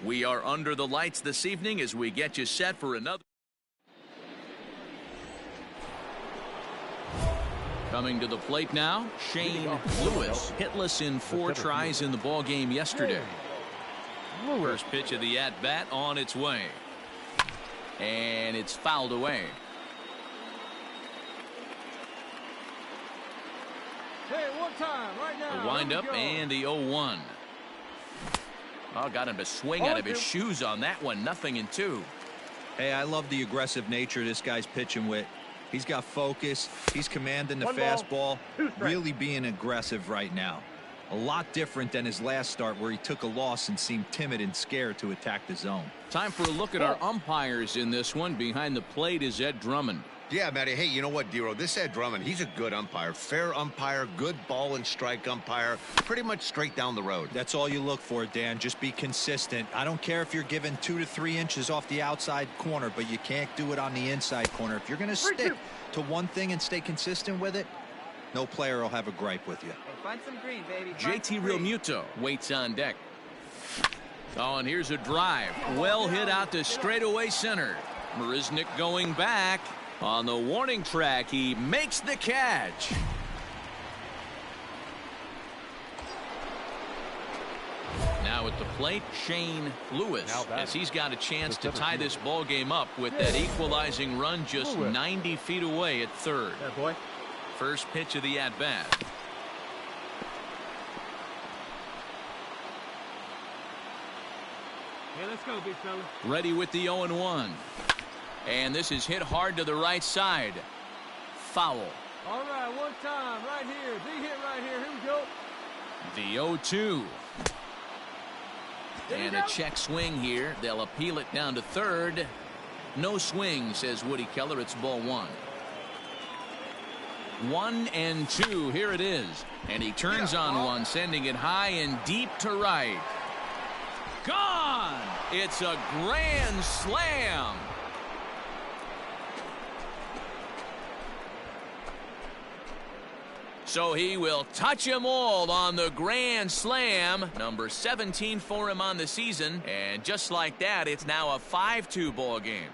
We are under the lights this evening as we get you set for another. Coming to the plate now, Shane Lewis, hitless in 4 tries in the ball game yesterday. First pitch of the at-bat on its way. And it's fouled away. Hey, one time, right now. The windup and the 0-1. Oh, got him to swing out of his shoes on that one. 0-2. Hey, I love the aggressive nature this guy's pitching with. He's got focus. He's commanding the fastball. Really being aggressive right now. A lot different than his last start where he took a loss and seemed timid and scared to attack the zone. Time for a look at our umpires in this one. Behind the plate is Ed Drummond. Yeah, Matty. Hey, you know what, Dero? This Ed Drummond, he's a good umpire. Fair umpire, good ball and strike umpire. Pretty much straight down the road. That's all you look for, Dan. Just be consistent. I don't care if you're given 2 to 3 inches off the outside corner, but you can't do it on the inside corner. If you're going to stick to one thing and stay consistent with it, no player will have a gripe with you. Hey, find some green, baby. JT Realmuto waits on deck. Oh, and here's a drive. Well hit out to straightaway center. Marisnick going back. On the warning track, he makes the catch. Now at the plate, Shane Lewis, as he's got a chance to tie this ball game up with that equalizing run just 90 feet away at third. First pitch of the at-bat. Hey, let's go, big fella. Ready with the 0-1. And this is hit hard to the right side. Foul. All right, one time, right here. Big hit right here. Here we go. The 0-2. And a check swing here. They'll appeal it down to third. No swing, says Woody Keller. It's ball 1. 1-2. Here it is. And he turns on one, sending it high and deep to right. Gone! It's a grand slam. So he will touch them all on the grand slam. Number 17 for him on the season. And just like that, it's now a 5-2 ball game.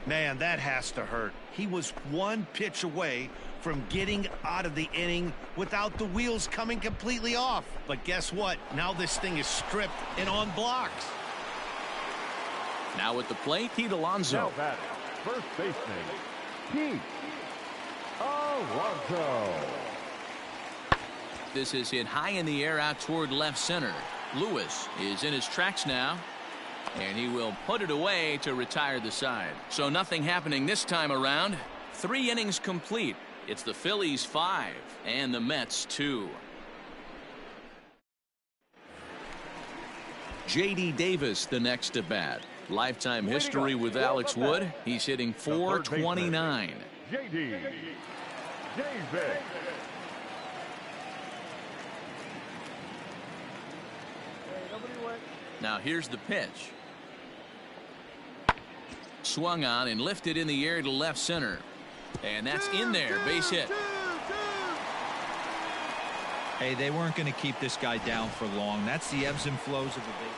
Man, that has to hurt. He was one pitch away from getting out of the inning without the wheels coming completely off. But guess what? Now this thing is stripped and on blocks. Now at the plate, Pete Alonso. First baseman, Pete Alonso. This is hit high in the air out toward left center. Lewis is in his tracks now. And he will put it away to retire the side. So nothing happening this time around. 3 innings complete. It's the Phillies 5 and the Mets 2. J.D. Davis the next to bat. Lifetime history with Alex Wood. He's hitting .429. J.D. Davis. Now here's the pitch. Swung on and lifted in the air to left center. And that's in there. Base hit. Hey, they weren't going to keep this guy down for long. That's the ebbs and flows of the base.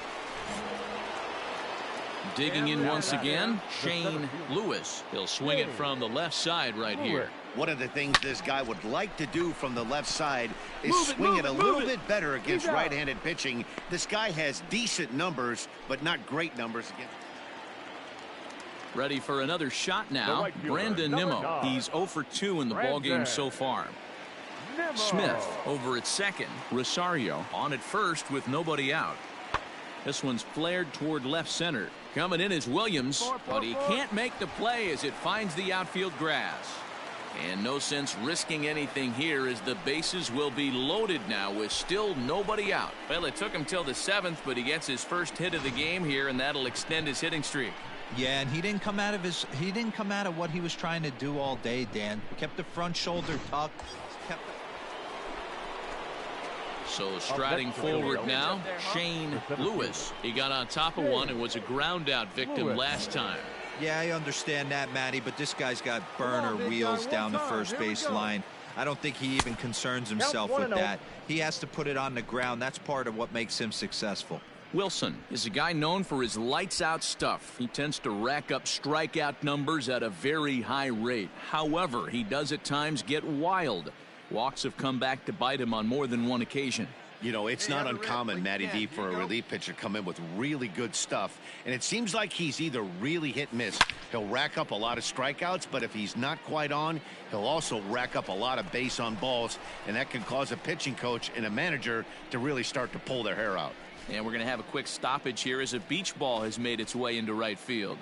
Digging in once again, Shane Lewis. He'll swing it from the left side right here. One of the things this guy would like to do from the left side is swing it a little bit better against right-handed pitching. This guy has decent numbers, but not great numbers against. Ready for another shot now. Brandon Nimmo. He's 0 for 2 in the ballgame so far. Smith over at second. Rosario on at first with nobody out. This one's flared toward left center. Coming in is Williams, but he can't make the play as it finds the outfield grass. And no sense risking anything here as the bases will be loaded now with still nobody out. Well, it took him till the 7th, but he gets his first hit of the game here, and that'll extend his hitting streak. Yeah, and he didn't come out of what he was trying to do all day, Dan. Kept the front shoulder tucked. So striding forward now, Shane Lewis. He got on top of one and was a ground out victim last time. Yeah, I understand that, Matty, but this guy's got burner wheels down the first base line. I don't think he even concerns himself with that. He has to put it on the ground. That's part of what makes him successful. Wilson is a guy known for his lights-out stuff. He tends to rack up strikeout numbers at a very high rate. However, he does at times get wild. Walks have come back to bite him on more than one occasion. You know, it's not uncommon, Matty D, for a relief pitcher to come in with really good stuff. And it seems like he's either really hit and miss. He'll rack up a lot of strikeouts, but if he's not quite on, he'll also rack up a lot of base on balls. And that can cause a pitching coach and a manager to really start to pull their hair out. And we're going to have a quick stoppage here as a beach ball has made its way into right field.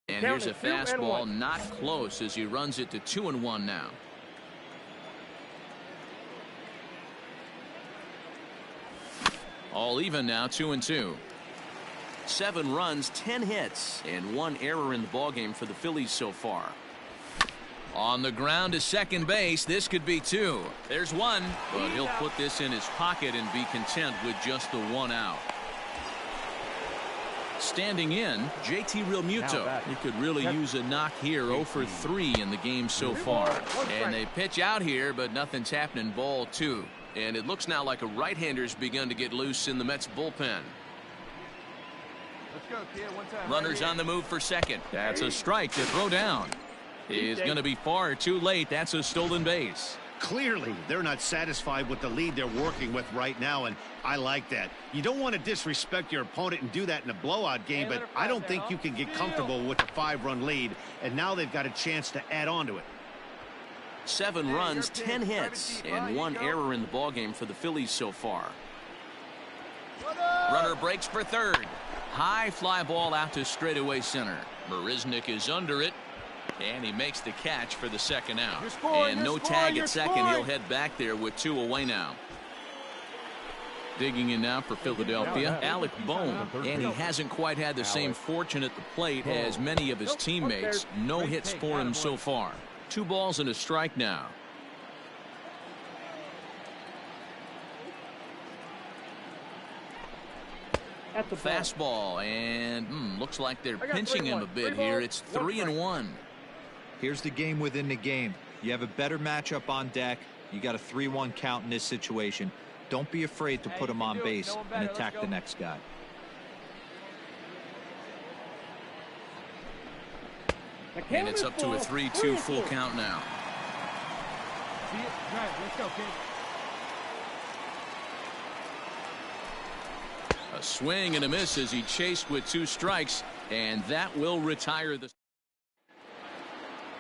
And here's a fastball not close as he runs it to 2-1 now. All even now, 2-2. 7 runs, 10 hits, and 1 error in the ballgame for the Phillies so far. On the ground to second base, this could be 2. There's 1, but he'll put this in his pocket and be content with just the 1 out. Standing in, JT Realmuto. He could really use a knock here. 0 for 3 in the game so far. And they pitch out here, but nothing's happening. Ball 2. And it looks now like a right-hander's begun to get loose in the Mets bullpen. Let's go, kid. 1 time. Runners on the move for second. That's a strike to throw down. He's going to be far too late. That's a stolen base. Clearly, they're not satisfied with the lead they're working with right now, and I like that. You don't want to disrespect your opponent and do that in a blowout game, but I don't think you can get comfortable with a 5-run lead, and now they've got a chance to add on to it. 7 runs, 10 hits, and 1 error in the ballgame for the Phillies so far. Runner breaks for third. High fly ball out to straightaway center. Marisnick is under it. And he makes the catch for the second out. And no tag at second. He'll head back there with 2 away now. Digging in now for Philadelphia, Alec Bohm. And he hasn't quite had the same fortune at the plate as many of his teammates. No hits for him so far. 2 balls and a strike now. Fastball, and looks like they're pinching him a bit here. It's 3-1. Here's the game within the game. You have a better matchup on deck. You got a 3-1 count in this situation. Don't be afraid to put him on base and attack the next guy. And it's up to a 3-2 full count now. See it? Right, let's go, kid. A swing and a miss as he chased with 2 strikes, and that will retire the.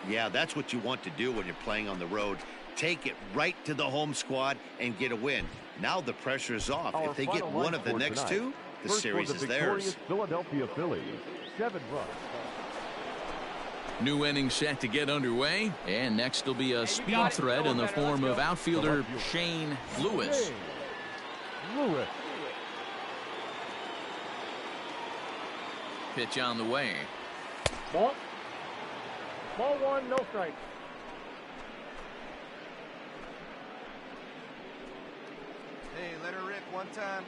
Yeah, that's what you want to do when you're playing on the road. Take it right to the home squad and get a win. Now the pressure is off. If they get one of the next 2, the series is theirs. Philadelphia Phillies, 7 runs. New inning set to get underway, and next will be a speed threat in the form of outfielder Shane Lewis. Lewis. Pitch on the way. Ball 1, no strikes. Hey, let her rip 1 time.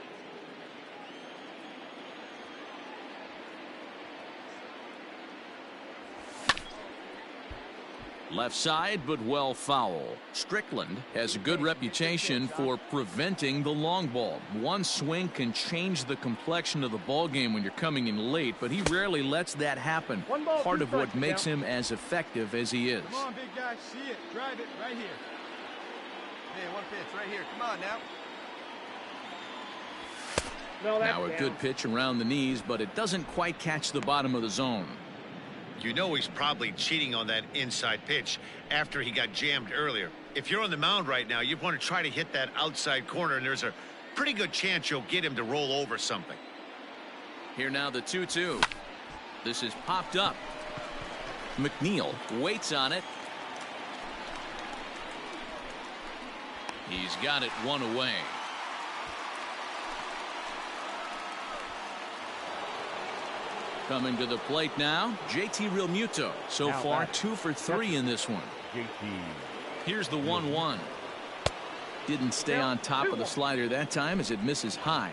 Left side, but well foul. Strickland has a good reputation for preventing the long ball. One swing can change the complexion of the ball game when you're coming in late, but he rarely lets that happen. Part of what makes him as effective as he is. Come on, big guy, see it. Drive it right here. Hey, 1 pitch right here. Come on now. Now a good pitch around the knees, but it doesn't quite catch the bottom of the zone. You know he's probably cheating on that inside pitch after he got jammed earlier. If you're on the mound right now, you want to try to hit that outside corner, and there's a pretty good chance you'll get him to roll over something. Here now the 2-2. This is popped up. McNeil waits on it. He's got it one away. Coming to the plate now, JT Realmuto. So far 2 for 3 in this one. Here's the 1-1. Didn't stay on top of the slider that time as it misses high.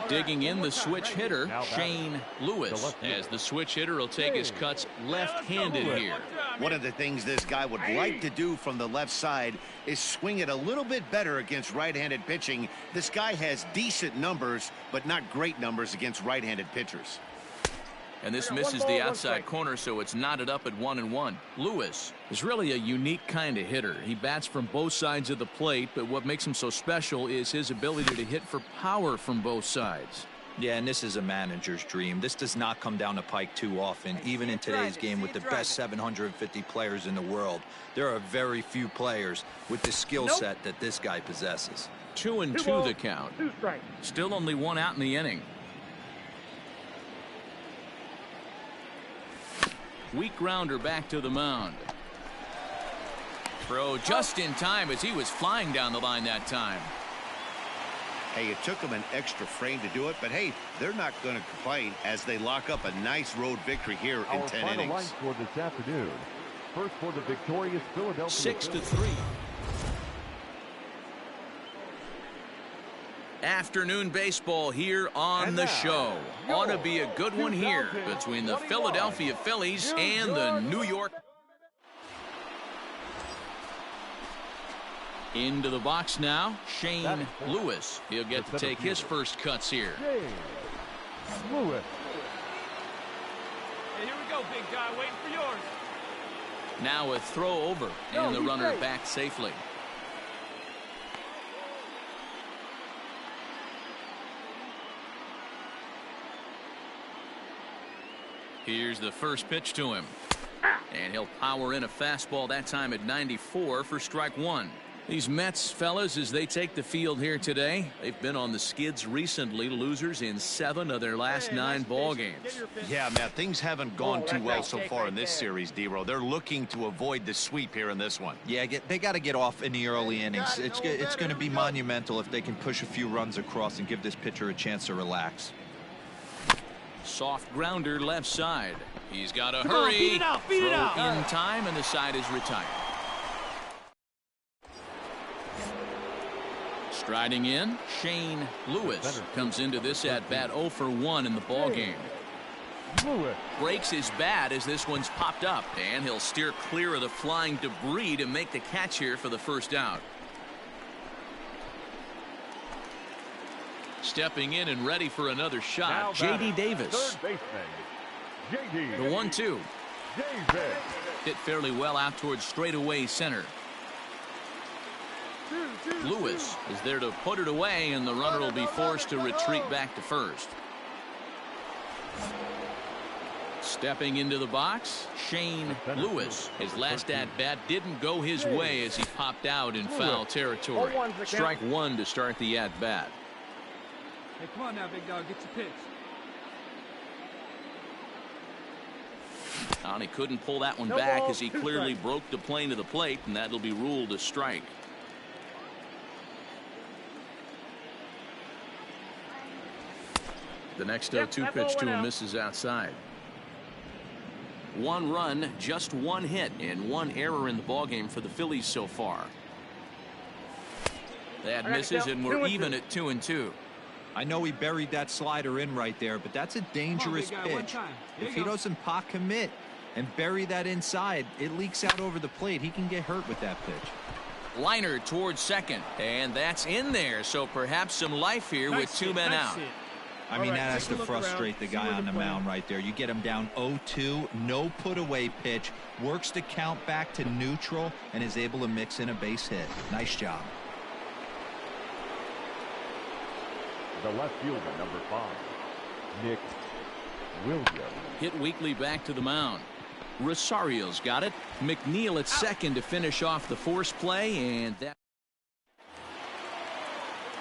Digging in the switch hitter, Shane Lewis. As the switch hitter will take his cuts left-handed here. One of the things this guy would like to do from the left side is swing it a little bit better against right-handed pitching. This guy has decent numbers, but not great numbers against right-handed pitchers. And this misses the outside corner, so it's knotted up at 1-1. Lewis is really a unique kind of hitter. He bats from both sides of the plate, but what makes him so special is his ability to hit for power from both sides. Yeah, and this is a manager's dream. This does not come down the pike too often, even in today's game with the best 750 players in the world. There are very few players with the skill set that this guy possesses. 2-2 the count. Still only 1 out in the inning. Weak grounder back to the mound. Throw just in time as he was flying down the line that time. Hey, it took them an extra frame to do it, but hey, they're not going to complain as they lock up a nice road victory here in 10 innings. Line score this afternoon. First for the victorious Philadelphia 6-3. Afternoon baseball here on the show. Ought to be a good one here between the Philadelphia Phillies and the New York. Into the box now, Shane Lewis. He'll get to take his first cuts here. Lewis. Hey, here we go, big guy. Waiting for yours. Now a throw over, and the runner back safely. Here's the first pitch to him. And he'll power in a fastball that time at 94 for strike 1. These Mets, fellas, as they take the field here today, they've been on the skids recently, losers in 7 of their last 9 ball games. Yeah, Matt, things haven't gone too well so far in this series, D-Row. They're looking to avoid the sweep here in this one. Yeah, they got to get off in the early innings. It's going to be monumental if they can push a few runs across and give this pitcher a chance to relax. Soft grounder left side. He's got to hurry. Throw in time, and the side is retired. Striding in, Shane Lewis comes into this at bat 0 for 1 in the ball game. Breaks his bat as this one's popped up, and he'll steer clear of the flying debris to make the catch here for the first out. Stepping in and ready for another shot, J.D. Davis. The 1-2. Hit fairly well out towards straightaway center. Lewis is there to put it away, and the runner will be forced to retreat back to first. Stepping into the box, Shane Lewis. His last at-bat didn't go his way as he popped out in foul territory. Strike 1 to start the at-bat. Hey, come on now, big dog. Get your pitch. And he couldn't pull that one back as he clearly broke the plane of the plate, and that'll be ruled a strike. The next 0-2 pitch to him misses outside. 1 run, just 1 hit, and 1 error in the ballgame for the Phillies so far. That misses, and we're even at 2-2. I know he buried that slider in right there, but that's a dangerous pitch. If he doesn't pot commit and bury that inside, it leaks out over the plate. He can get hurt with that pitch. Liner towards second, and that's in there, so perhaps some life here with 2 men out. I mean, that has to frustrate the guy on the mound right there. You get him down 0-2, no put-away pitch, works the count back to neutral, and is able to mix in a base hit. Nice job. The left fielder, number 5, Nick Williams. Hit weakly back to the mound. Rosario's got it. McNeil at second to finish off the force play, and that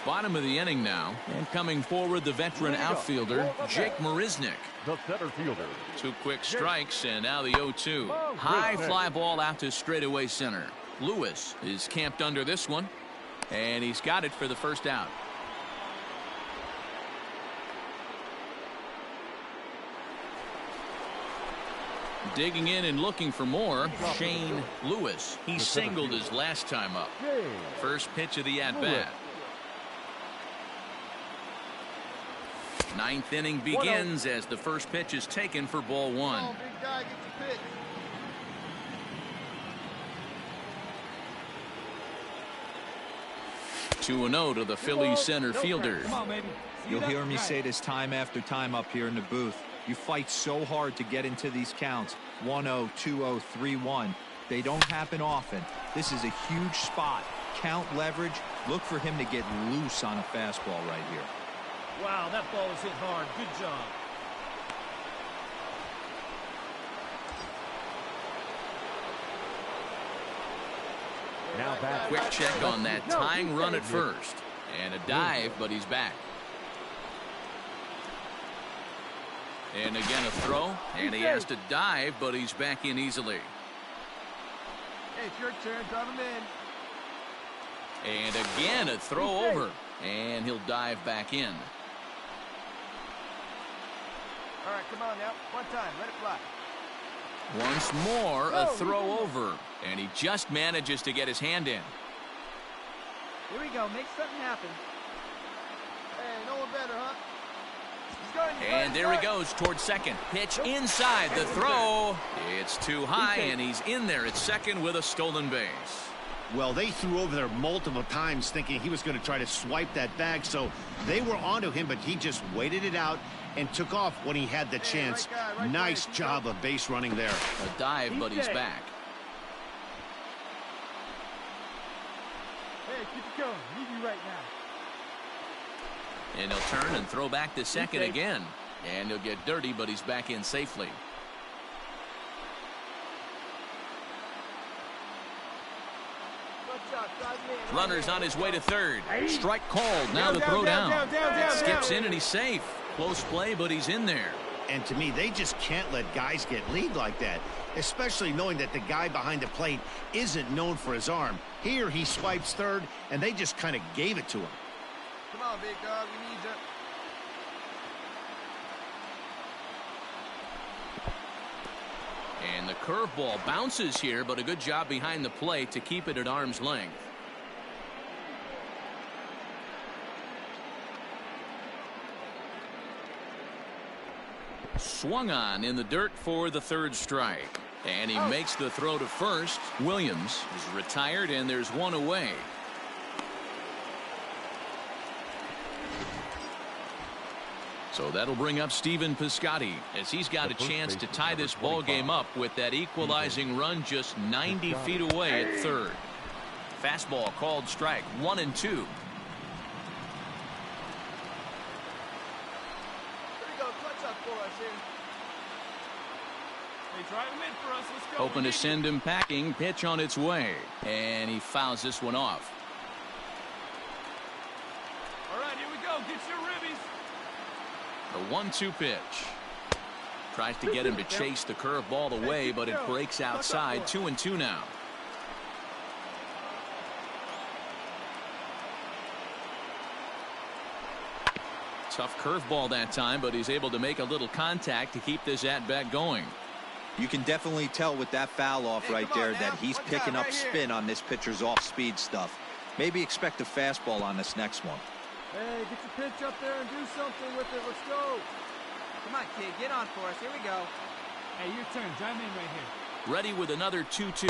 bottom of the inning now, and coming forward the veteran outfielder Jake Marisnick. The center fielder. 2 quick strikes, and now the 0-2. High fly ball out to straightaway center. Lewis is camped under this one, and he's got it for the first out. Digging in and looking for more, Shane Lewis. He singled his last time up. First pitch of the at-bat. 9th inning begins as the first pitch is taken for ball 1. 2-0 to the Phillies center fielder. You'll hear me say this time after time up here in the booth. You fight so hard to get into these counts. 1-0, 2-0, 3-1. They don't happen often. This is a huge spot. Count leverage. Look for him to get loose on a fastball right here. Wow, that ball was hit hard. Good job. Now back. Quick check on that tying run at first. And a dive, but he's back. And again a throw, and he has to dive, but he's back in easily. Hey, it's your turn. Drive him in. And again a throw over, and he'll dive back in. All right, come on now. One time, let it fly. Once more a throw over, and he just manages to get his hand in. Here we go. Make something happen. Hey, no one better, huh? And there he goes towards second. Pitch inside the throw. It's too high, and he's in there at second with a stolen base. Well, they threw over there multiple times thinking he was going to try to swipe that bag, so they were onto him, but he just waited it out and took off when he had the chance. Nice job of base running there. A dive, but he's back. Hey, keep it going. Need you right now. And he'll turn and throw back to second again. And he'll get dirty, but he's back in safely. Runner's on his way to third. Strike called. Now the throw down. Skips in and he's safe. Close play, but he's in there. And to me, they just can't let guys get lead like that, especially knowing that the guy behind the plate isn't known for his arm. Here he swipes third, and they just kind of gave it to him. Come on, big dog. We need you. And the curveball bounces here, but a good job behind the plate to keep it at arm's length. Swung on in the dirt for the third strike. And he makes the throw to first. Williams is retired, and there's one away. So that'll bring up Stephen Piscotty as he's got a chance to tie this ball game up with that equalizing run just 90 feet away at third. Fastball called strike 1-2. Here we go. Clutch up for us here. They drive him in for us. Let's go. Hoping to send him packing. Pitch on its way, and he fouls this one off. All right, here we go. Get your ribbies. The 1-2 pitch. Tries to get him to chase the curveball away, but it breaks outside. 2-2 now. Tough curveball that time, but he's able to make a little contact to keep this at-bat going. You can definitely tell with that foul off right there that he's picking up spin on this pitcher's off-speed stuff. Maybe expect a fastball on this next one. Hey, get your pitch up there and do something with it. Let's go. Come on, kid. Get on for us. Here we go. Hey, your turn. Drive in right here. Ready with another 2-2.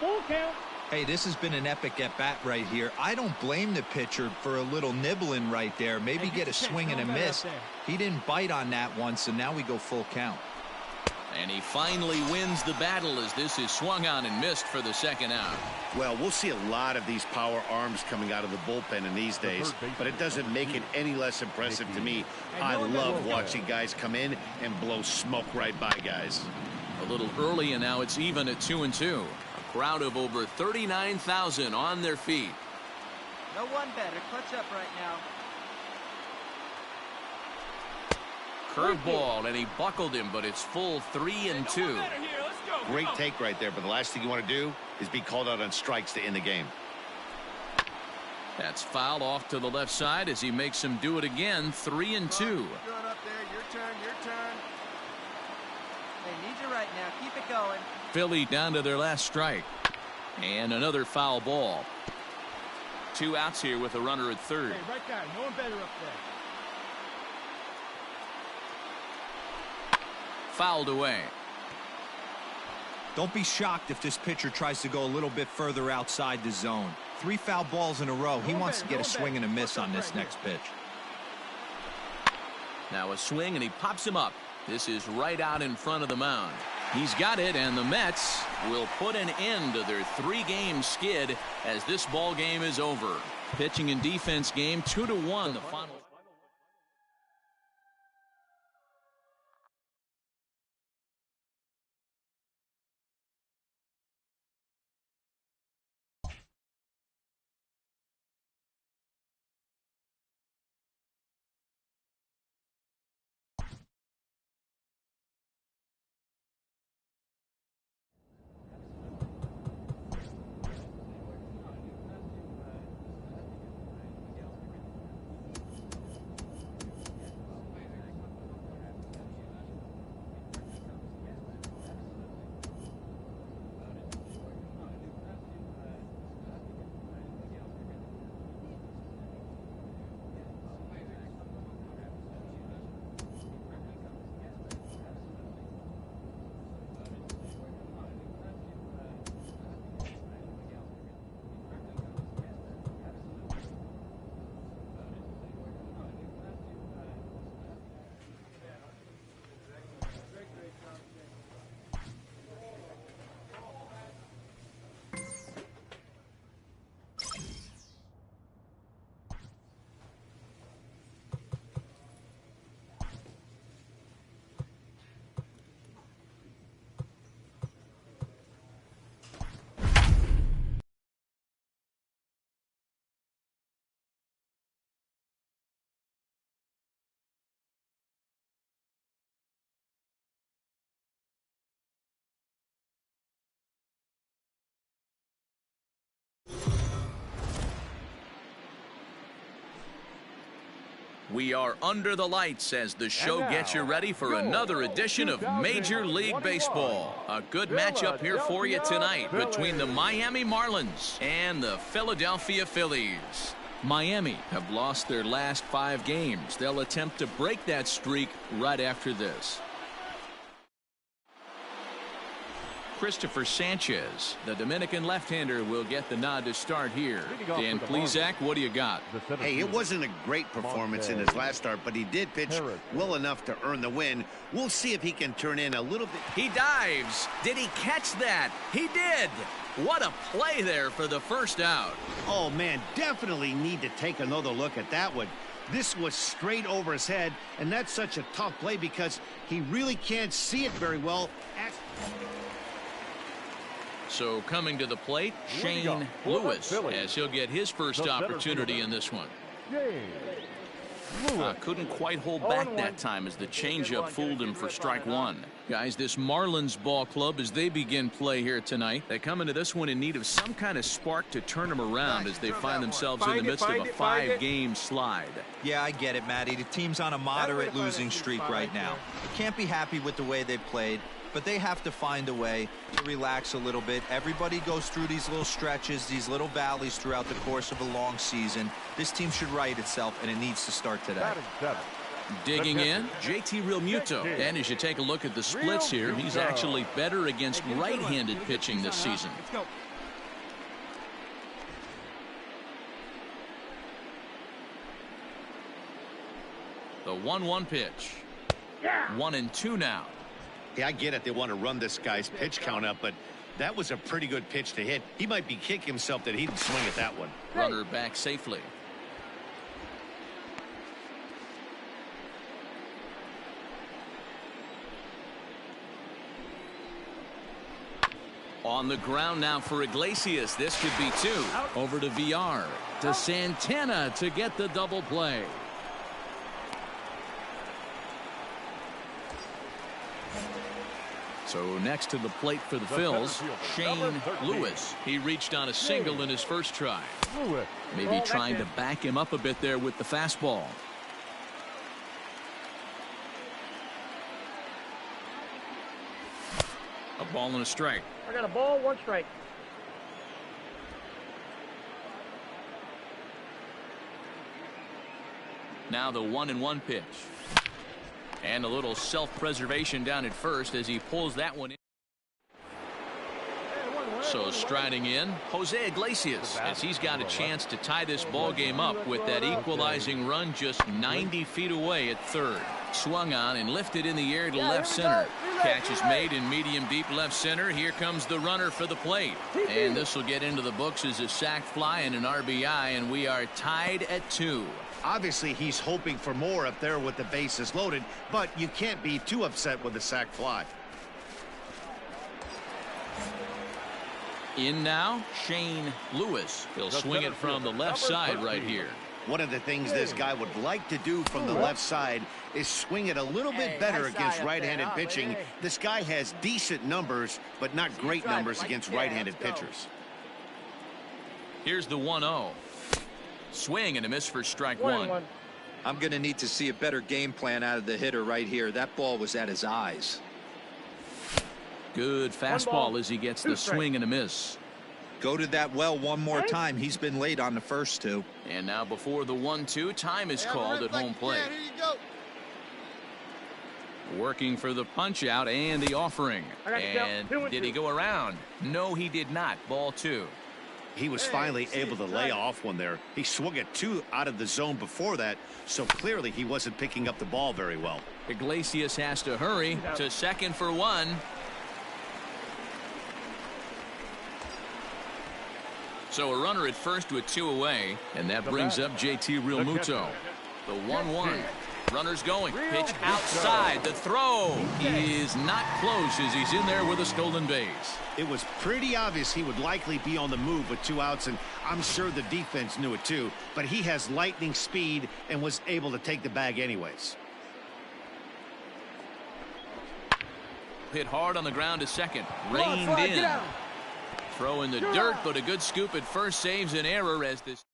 Full count. Hey, this has been an epic at-bat right here. I don't blame the pitcher for a little nibbling right there. Maybe get a swing and a miss. He didn't bite on that one, so now we go full count. And he finally wins the battle as this is swung on and missed for the second out. Well, we'll see a lot of these power arms coming out of the bullpen in these days, but it doesn't make it any less impressive to me. I love watching guys come in and blow smoke right by guys. A little early, and now it's even at 2-2. A crowd of over 39,000 on their feet. No one better. Clutch up right now. Curveball, and he buckled him, but it's full 3-2. Great take right there, but the last thing you want to do is be called out on strikes to end the game. That's fouled off to the left side as he makes him do it again. 3-2. Going up there. Your turn. Your turn. They need you right now. Keep it going. Philly down to their last strike. And another foul ball. 2 outs here with a runner at third. Hey, right there. No one better up there. Fouled away. Don't be shocked if this pitcher tries to go a little bit further outside the zone. 3 foul balls in a row. He wants to get a swing and a miss on this next pitch. Now a swing, and he pops him up. This is right out in front of the mound. He's got it, and the Mets will put an end to their 3-game skid as this ball game is over. Pitching and defense game 2-1 the final. We are under the lights as the show gets you ready for another edition of Major League Baseball. A good matchup here for you tonight between the Miami Marlins and the Philadelphia Phillies. Miami have lost their last 5 games. They'll attempt to break that streak right after this. Christopher Sanchez, the Dominican left-hander, will get the nod to start here. Dan Plesac, what do you got? Hey, it wasn't a great performance in his last start, but he did pitch well enough to earn the win. We'll see if he can turn in a little bit. He dives. Did he catch that? He did. What a play there for the first out. Oh, man, definitely need to take another look at that one. This was straight over his head, and that's such a tough play because he really can't see it very well. So coming to the plate, Shane Lewis, as he'll get his first opportunity in this one. Couldn't quite hold back that time as the changeup fooled him for strike 1. Guys, this Marlins ball club, as they begin play here tonight, they come into this one in need of some kind of spark to turn them around as they find themselves in the midst of a 5-game slide. Yeah, I get it, Matty. The team's on a moderate losing streak right now. Can't be happy with the way they played, but they have to find a way to relax a little bit. Everybody goes through these little stretches, these little valleys throughout the course of a long season. This team should right itself, and it needs to start today. Digging in, JT Realmuto. And as you take a look at the splits here, he's actually better against right-handed pitching this season. The 1-1 pitch. 1-2 now. Hey, I get it. They want to run this guy's pitch count up, but that was a pretty good pitch to hit. He might be kicking himself that he didn't swing at that one. Runner back safely. On the ground now for Iglesias. This could be 2. Over to VR. To Santana to get the double play. So next to the plate for the Phils, Shane Lewis. He reached on a single in his first try. Maybe trying to back him up a bit there with the fastball. A ball and a strike. I got a ball, 1 strike. Now the 1-1 pitch. And a little self-preservation down at first as he pulls that one in. So striding in, Jose Iglesias, as he's got a chance to tie this ball game up with that equalizing run just 90 feet away at third. Swung on and lifted in the air to left center. Catch is made in medium deep left center. Here comes the runner for the plate. And this will get into the books as a sac fly and an RBI, and we are tied at 2. Obviously, he's hoping for more up there with the bases loaded, but you can't be too upset with the sac fly. In now, Shane Lewis. He'll swing it from the left side right here. One of the things this guy would like to do from the left side is swing it a little bit better against right-handed pitching. This guy has decent numbers, but not great numbers against right-handed pitchers. Here's the 1-0. Swing and a miss for strike 1. I'm going to need to see a better game plan out of the hitter right here. That ball was at his eyes. Good fastball as he gets the swing and a miss. Go to that well one more time. He's been late on the first 2. And now before the 1-2, time is called at home plate. Working for the punch out and the offering. And did he go around? No, he did not. Ball 2. He was finally able to lay off one there. He swung at 2 out of the zone before that, so clearly he wasn't picking up the ball very well. Iglesias has to hurry to second for 1. So a runner at first with 2 away, and that brings up JT Realmuto. The 1-1. Runners going. Pitch outside. The throw is not close as he's in there with a stolen base. It was pretty obvious he would likely be on the move with 2 outs, and I'm sure the defense knew it too, but he has lightning speed and was able to take the bag anyways. Hit hard on the ground to second. Reined in. Throw in the dirt, but a good scoop at first saves an error as this.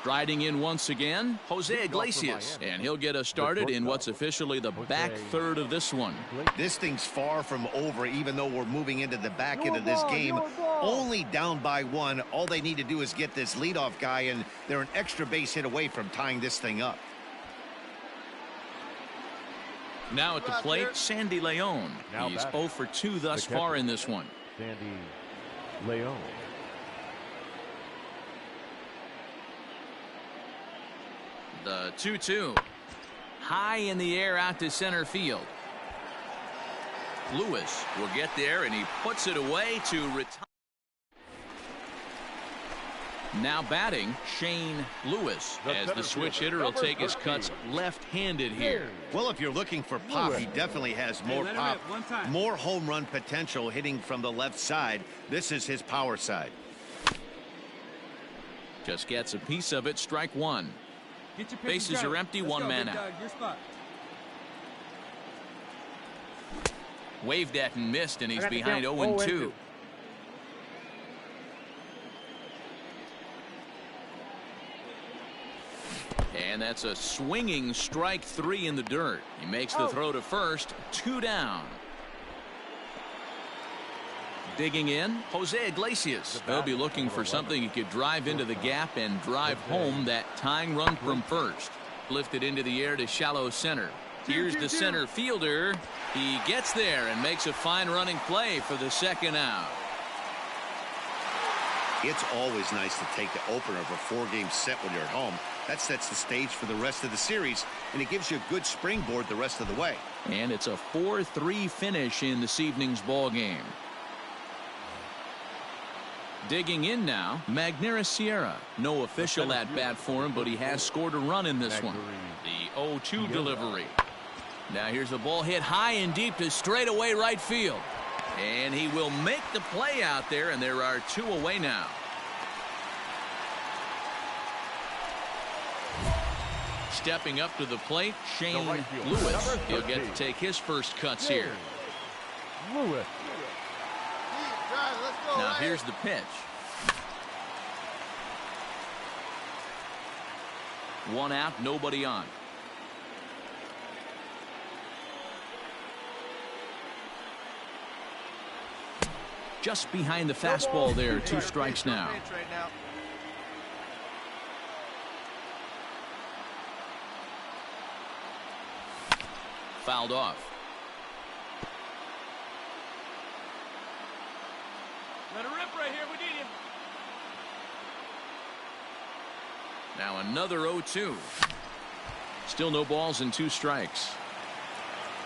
Striding in once again, Jose Iglesias, and he'll get us started in what's officially the back third of this one. This thing's far from over, even though we're moving into the back end of this game. Only down by 1. All they need to do is get this leadoff guy, and they're an extra base hit away from tying this thing up. Now at the plate, Sandy Leon. He's 0 for 2 thus far in this one. Sandy Leon. The 2-2. High in the air out to center field. Lewis will get there, and he puts it away to retire. Now batting, Shane Lewis, as the switch hitter will take his cuts left-handed here. Well, if you're looking for pop, he definitely has more pop, more home run potential hitting from the left side. This is his power side. Just gets a piece of it, strike 1. Bases are empty, 1 man out. Waved at and missed, and he's behind 0-2. And that's a swinging strike 3 in the dirt. He makes the throw to first, 2 down. Digging in, Jose Iglesias. They'll be looking for something he could drive into the gap and drive home that tying run from first. Lifted into the air to shallow center. Here's the center fielder. He gets there and makes a fine running play for the second out. It's always nice to take the opener of a 4-game set when you're at home. That sets the stage for the rest of the series, and it gives you a good springboard the rest of the way. And it's a 4-3 finish in this evening's ball game. Digging in now, Magneuris Sierra. No official at bat for him, but he has scored a run in this one. The 0-2 delivery. Now here's a ball hit high and deep to straightaway right field. And he will make the play out there, and there are 2 away now. Stepping up to the plate, Shane Lewis. He'll get to take his first cuts here. Lewis. Now here's the pitch. 1 out, nobody on. Just behind the fastball there, 2 strikes now. Fouled off. Let it rip right here. We need him. Now another 0-2. Still no balls and 2 strikes.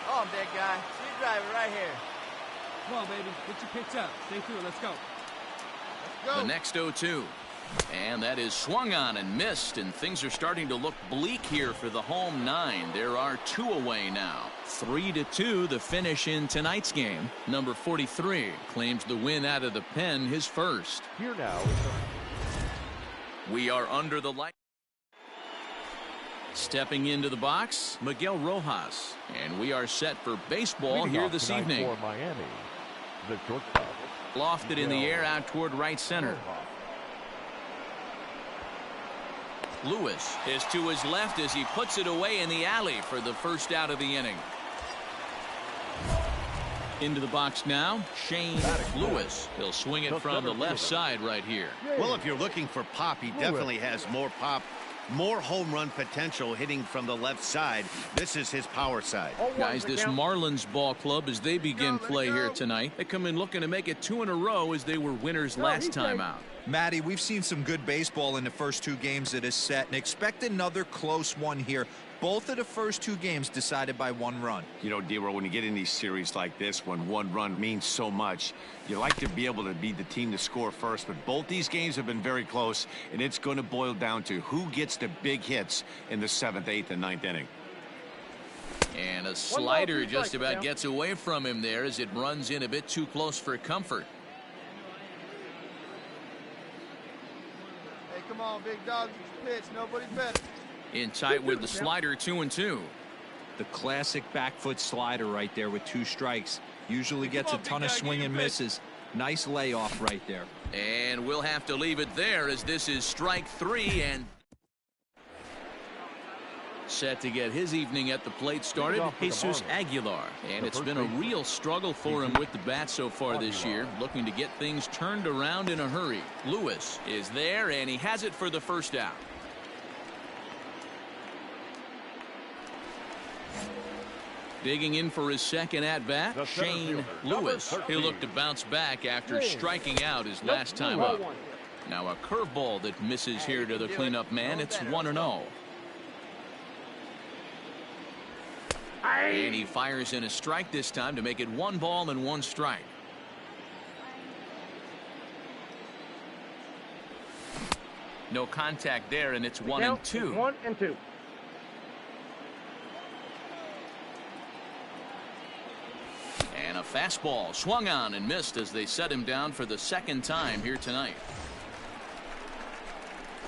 Oh, big guy. Speed driver right here. Come on, baby. Get your pitch up. Stay through. Let's go. Let's go. The next 0-2. And that is swung on and missed, and things are starting to look bleak here for the home 9. There are 2 away now. 3-2 the finish in tonight's game. Number 43 claims the win out of the pen, his first. Here now. We are under the light. Stepping into the box, Miguel Rojas. And we are set for baseball here this evening. For Miami, the shortstop. Lofted in the air out toward right center. Lewis is to his left as he puts it away in the alley for the first out of the inning. Into the box now, Shane Lewis. He'll swing it from the left side right here. Well, if you're looking for pop, he definitely has more pop, more home run potential hitting from the left side. This is his power side. Guys, this Marlins ball club, as they begin play here tonight, they come in looking to make it 2 in a row as they were winners last time out. Matty, we've seen some good baseball in the first 2 games of this set, and expect another close one here. Both of the first 2 games decided by 1 run. You know, D-Row, when you get in these series like this, when 1 run means so much, you like to be able to be the team to score first. But both these games have been very close, and it's going to boil down to who gets the big hits in the 7th, 8th, and 9th inning. And a slider just about gets away from him there as it runs in a bit too close for comfort. Hey, come on, big dog. Pitch. Nobody better. In tight with the slider, 2-2. The classic back foot slider right there with 2 strikes. Usually gets a ton of swing and misses. Nice layoff right there. And we'll have to leave it there as this is strike 3 and set to get his evening at the plate started, Jesus Aguilar. And it's been a real struggle for him with the bat so far this year, looking to get things turned around in a hurry. Lewis is there, and he has it for the first out. Digging in for his second at-bat, Shane Lewis. He'll look to bounce back after striking out his last time up. Now a curveball that misses here to the cleanup man. It's 1-0. And he fires in a strike this time to make it 1 ball and 1 strike. No contact there, and it's 1-2. 1-2. And a fastball swung on and missed as they set him down for the 2nd time here tonight.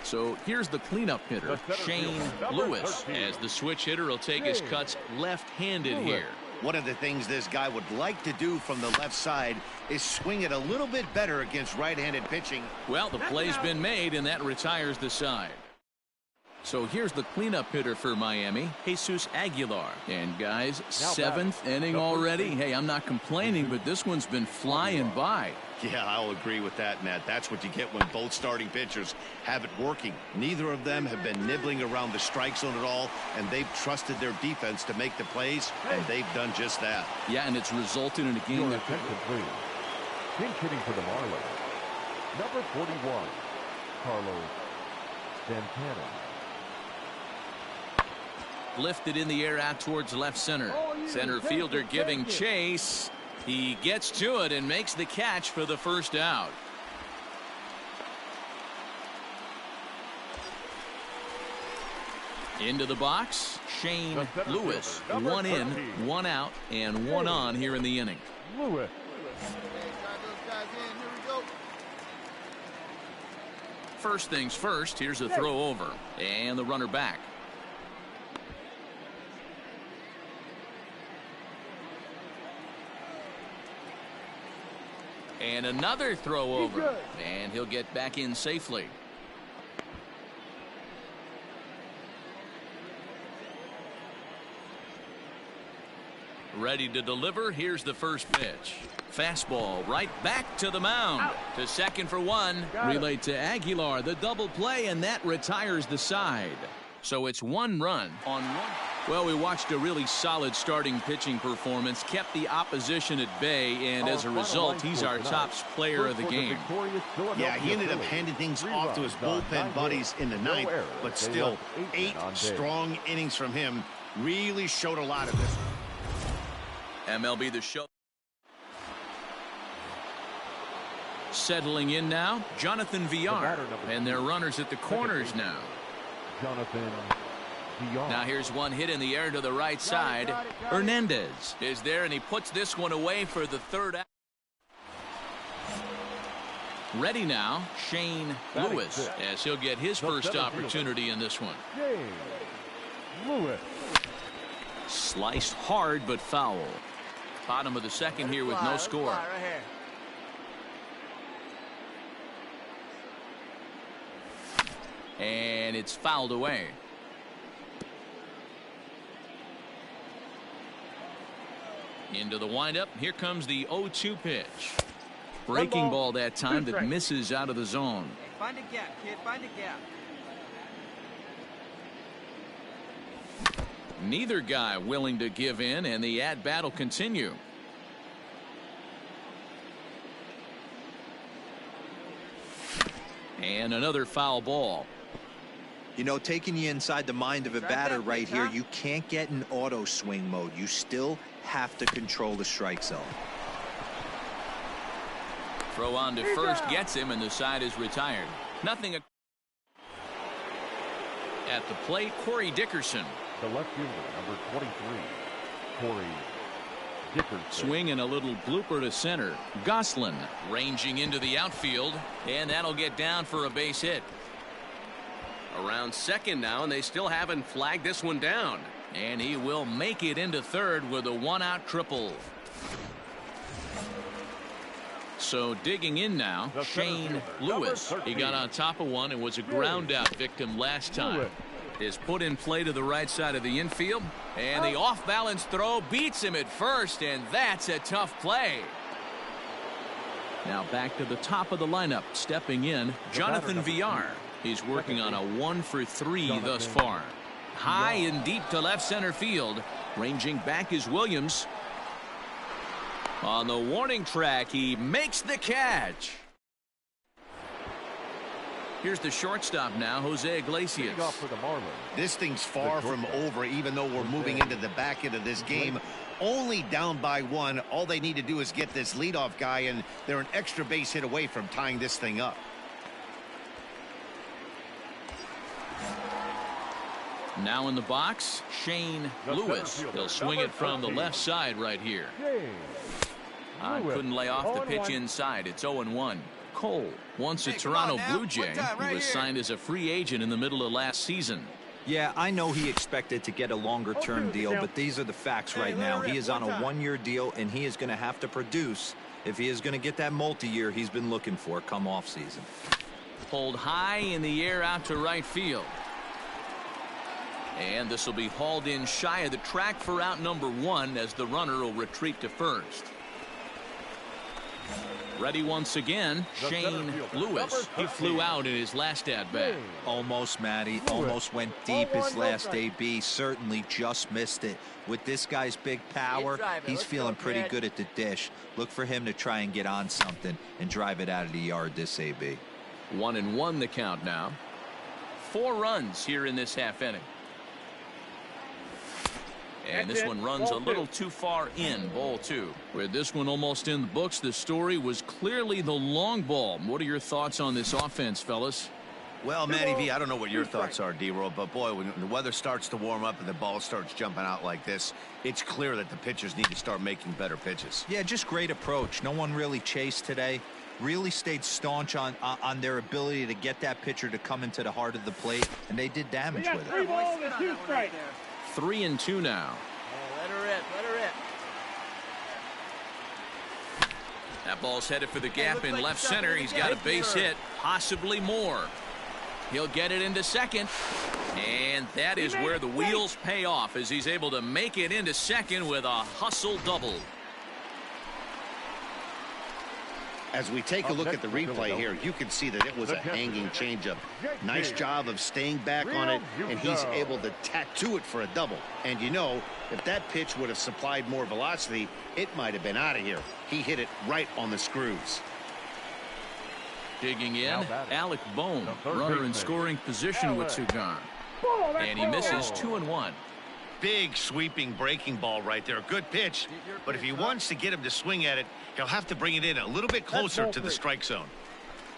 So here's the cleanup hitter, Shane Lewis, as the switch hitter will take his cuts left-handed here. One of the things this guy would like to do from the left side is swing it a little bit better against right-handed pitching. Well, the play's been made, and that retires the side. So here's the cleanup hitter for Miami, Jesus Aguilar. And guys, 7th inning already. Hey, I'm not complaining, but this one's been flying by. Yeah, I'll agree with that, Matt. That's what you get when both starting pitchers have it working. Neither of them have been nibbling around the strike zone at all, and they've trusted their defense to make the plays, and they've done just that. Yeah, and it's resulted in a game that... Pinch hitting for the Marlins, number 41, Carlos Santana. Lifted in the air out towards left center. Center fielder giving chase. He gets to it and makes the catch for the first out. Into the box, Shane Lewis. 1 in, 1 out, and 1 on here in the inning. Lewis. First things first, here's a throw over, and the runner back. And another throw over, and he'll get back in safely. Ready to deliver. Here's the first pitch. Fastball right back to the mound. Out. To second for 1. Relayed to Aguilar. The double play, and that retires the side. So it's 1 run on 1. Well, we watched a really solid starting pitching performance, kept the opposition at bay, and as a result, he's our top player of the game. Yeah, he ended up handing things off to his bullpen buddies in the 9th, but still 8 strong innings from him. Really showed a lot of this. MLB The Show. Settling in now, Jonathan Villar, and their runners at the corners now. Jonathan Villar. Now here's one hit in the air to the right side. Hernandez is there, and he puts this one away for the 3rd out. Ready now, Shane Lewis, as he'll get his first opportunity in this one. Lewis. Sliced hard but foul. Bottom of the 2nd here with no score. And it's fouled away. Into the windup. Here comes the 0-2 pitch. Breaking ball that time that misses out of the zone. Find a gap, kid. Find a gap. Neither guy willing to give in, and the at-bat will continue. And another foul ball. You know, taking you inside the mind of a batter right here, you can't get in auto swing mode. You still have to control the strike zone. Throw on to first gets him, and the side is retired. Nothing. At the plate, Corey Dickerson. The left fielder, number 23, Corey Dickerson. Swing and a little blooper to center. Goslin ranging into the outfield, and that'll get down for a base hit. Around second now, and they still haven't flagged this one down. And he will make it into third with a 1-out triple. So digging in now, Shane Lewis. He got on top of one and was a ground out victim last time. Is put in play to the right side of the infield, and the off balance throw beats him at first, and that's a tough play. Now back to the top of the lineup, stepping in, Jonathan Villar. He's working on a 1-for-3 thus far. High and deep to left center field. Ranging back is Williams. On the warning track, he makes the catch. Here's the shortstop now, Jose Iglesias. This thing's far from over, even though we're moving into the back end of this game. Only down by 1. All they need to do is get this leadoff guy, and they're an extra base hit away from tying this thing up. Now in the box, Shane Lewis. He'll swing it from the left side right here. Couldn't lay off the pitch inside. It's 0-1. Cole, once a Toronto Blue Jay, he was signed as a free agent in the middle of last season. Yeah, I know he expected to get a longer-term deal, but these are the facts right now. He is on a 1-year deal, and he is going to have to produce if he is going to get that multi-year he's been looking for come off season. Pulled high in the air out to right field. And this will be hauled in shy of the track for out number 1 as the runner will retreat to first. Ready once again, Shane Lewis. He flew out in his last at-bat. Almost, Matty. Almost went deep his last AB. Certainly just missed it. With this guy's big power, he's feeling pretty good at the dish. Look for him to try and get on something and drive it out of the yard this AB. 1-1 the count now. 4 runs here in this half inning. And this one runs a little too far in, ball 2. With this one almost in the books, the story was clearly the long ball. What are your thoughts on this offense, fellas? Well, Matty V, I don't know what your thoughts are, D-Roll, but boy, when the weather starts to warm up and the ball starts jumping out like this, it's clear that the pitchers need to start making better pitches. Yeah, just great approach. No one really chased today. Really stayed staunch on their ability to get that pitcher to come into the heart of the plate, and they did damage with it. 3-2 now. Oh, let her rip, let her rip. That ball's headed for the gap in left center. He's got a base hit, possibly more. He'll get it into second, and that is where the wheels pay off as he's able to make it into second with a hustle double. As we take a look at the replay here, you can see that it was a hanging changeup. Nice job of staying back on it, and he's able to tattoo it for a double. And you know, if that pitch would have supplied more velocity, it might have been out of here. He hit it right on the screws. Digging in, Alec Bohm, runner in scoring position with Sugan. And he misses 2-1. Big sweeping breaking ball right there. Good pitch, but if he wants to get him to swing at it, he'll have to bring it in a little bit closer to the strike zone.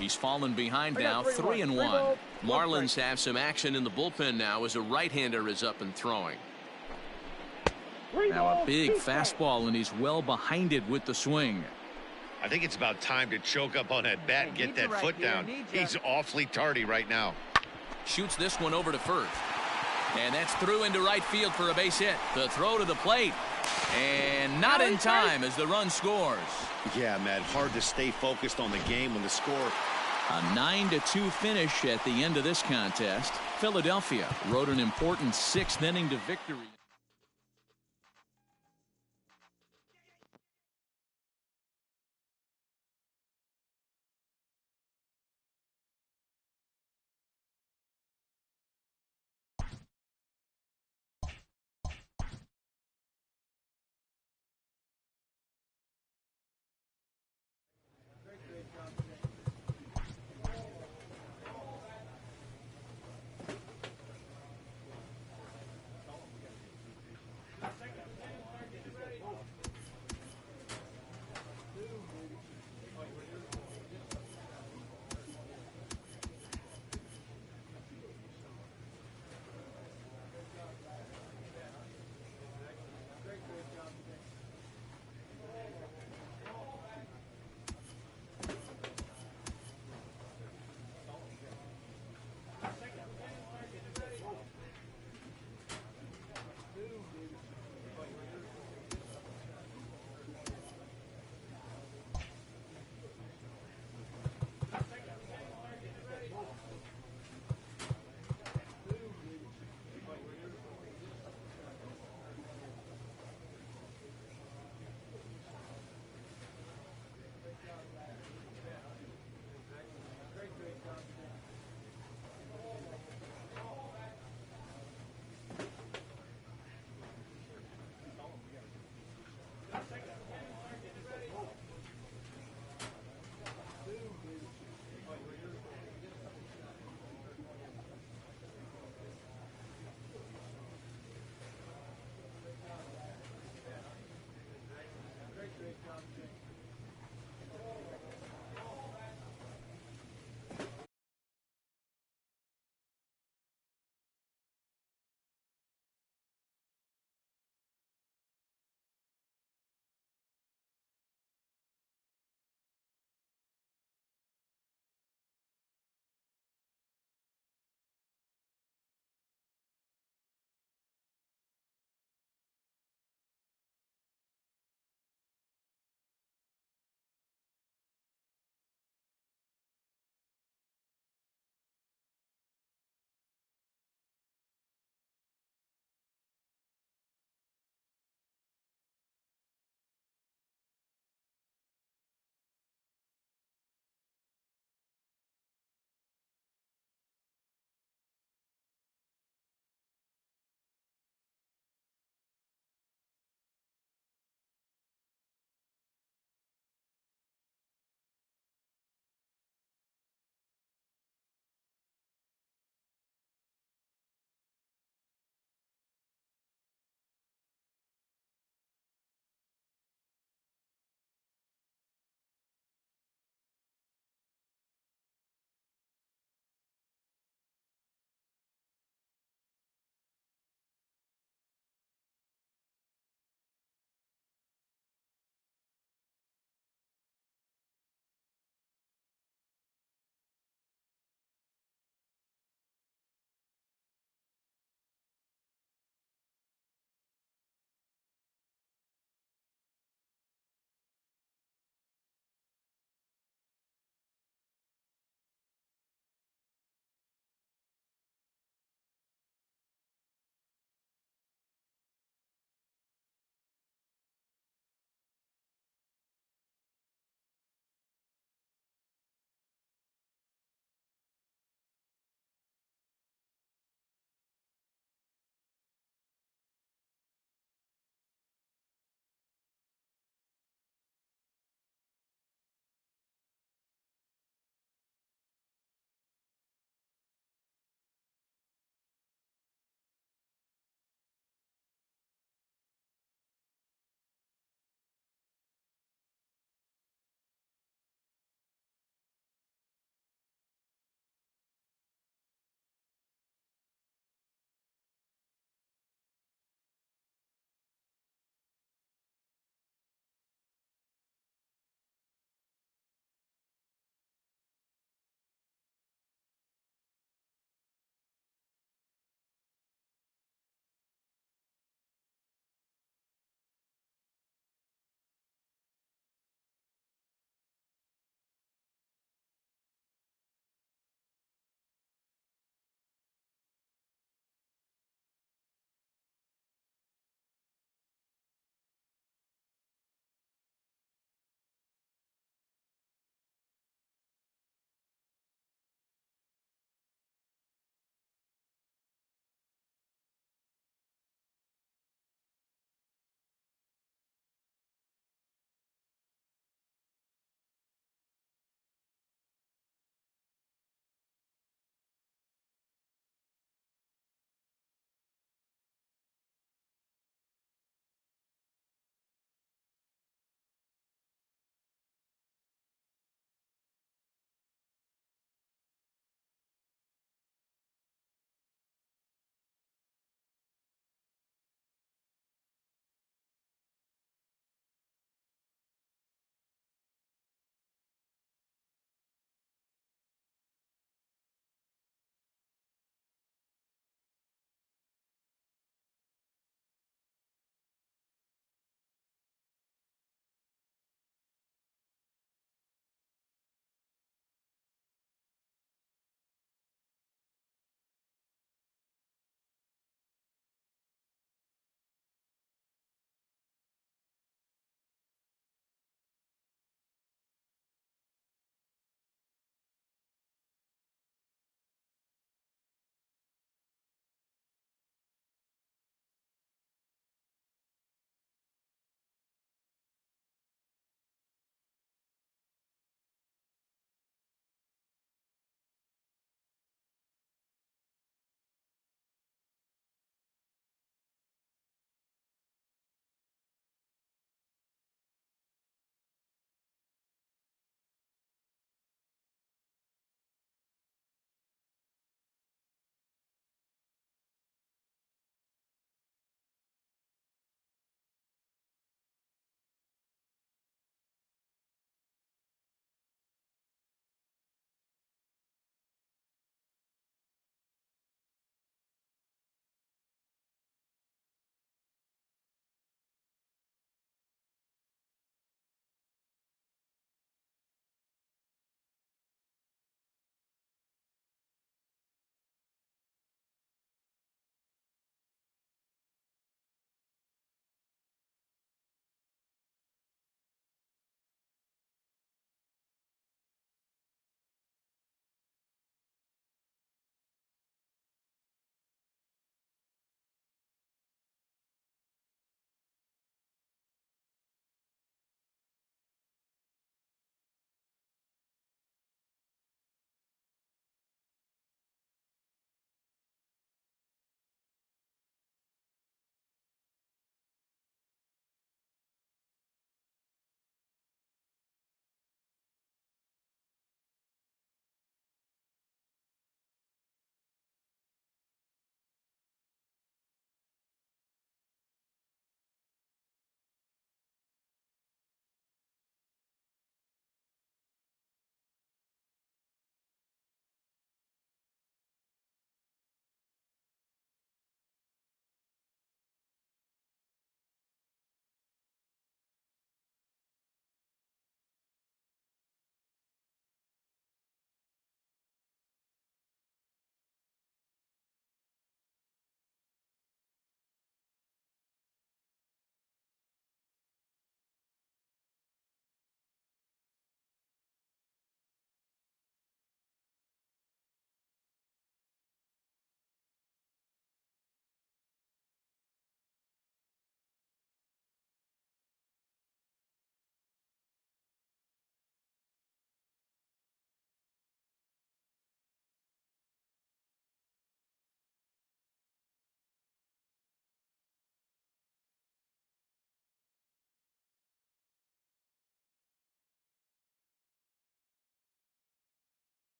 He's fallen behind now, 3-1. Marlins have some action in the bullpen now as a right-hander is up and throwing. Now a big fastball, and he's well behind it with the swing. I think it's about time to choke up on that bat and get that foot down. He's awfully tardy right now. Shoots this one over to first. And that's through into right field for a base hit. The throw to the plate. And not in time as the run scores. Yeah, Matt, hard to stay focused on the game when the score. A 9-2 finish at the end of this contest. Philadelphia rode an important 6th inning to victory.